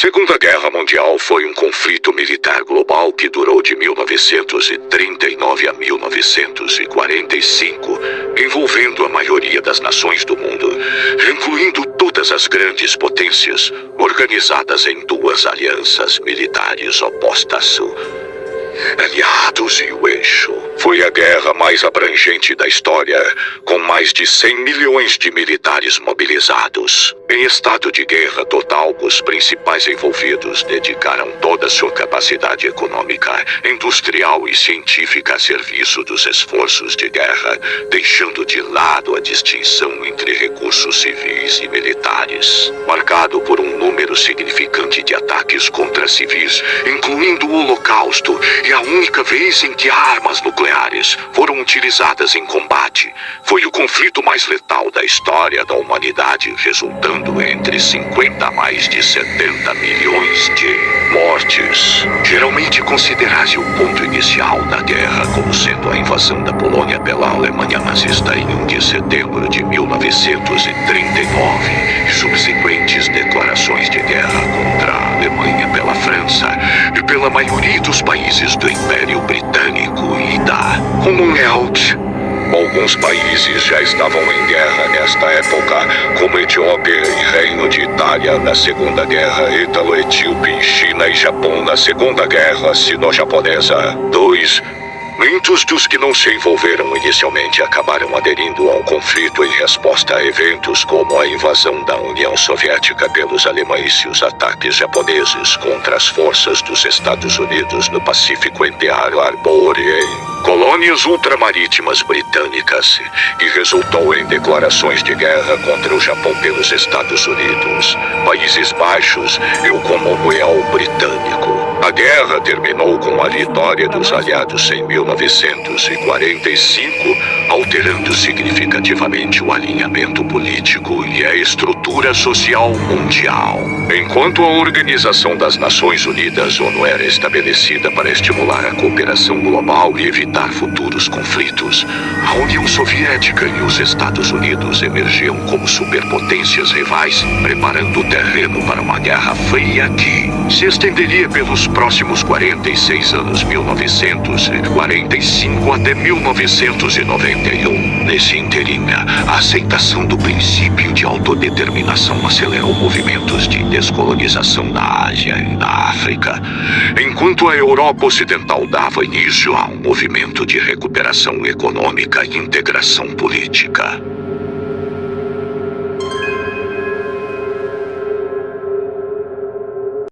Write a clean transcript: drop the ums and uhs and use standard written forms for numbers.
Segunda Guerra Mundial foi um conflito militar global que durou de 1939 a 1945, envolvendo a maioria das nações do mundo, incluindo todas as grandes potências, organizadas em duas alianças militares opostas, Aliados e o Eixo. Foi a guerra mais abrangente da história, com mais de 100 milhões de militares mobilizados. Em estado de guerra total, os principais envolvidos dedicaram toda a sua capacidade econômica, industrial e científica a serviço dos esforços de guerra, deixando de lado a distinção entre recursos civis e militares. Marcado por um número significante de ataques contra civis, incluindo o Holocausto, e a única vez em que armas nucleares foram utilizadas em combate, foi o conflito mais letal da história da humanidade, resultando entre 50 a mais de 70 milhões de mortes. Geralmente considera-se o ponto inicial da guerra como sendo a invasão da Polônia pela Alemanha nazista em 1 de setembro de 1939 e subsequentes declarações de guerra contra a Alemanha pela França e pela maioria dos países do Império Britânico e da Commonwealth. Alguns países já estavam em guerra nesta época, como Etiópia e Reino de Itália na Segunda Guerra Ítalo-Etíope, China e Japão na Segunda Guerra Sino-Japonesa. Muitos dos que não se envolveram inicialmente acabaram aderindo ao conflito em resposta a eventos como a invasão da União Soviética pelos alemães e os ataques japoneses contra as forças dos Estados Unidos no Pacífico em Pearl Harbor e em colônias ultramarítimas britânicas, e resultou em declarações de guerra contra o Japão pelos Estados Unidos, Países Baixos e o Commonwealth britânico. A guerra terminou com a vitória dos aliados em 1945, alterando significativamente o alinhamento político e a estrutura social mundial. Enquanto a Organização das Nações Unidas, ONU, era estabelecida para estimular a cooperação global e evitar futuros conflitos, a União Soviética e os Estados Unidos emergiam como superpotências rivais, preparando o terreno para uma guerra fria que se estenderia pelos próximos 46 anos, 1945 até 1991. Nesse ínterim, a aceitação do princípio de autodeterminação acelerou movimentos de descolonização na Ásia e na África, enquanto a Europa Ocidental dava início a um movimento de recuperação econômica e integração política.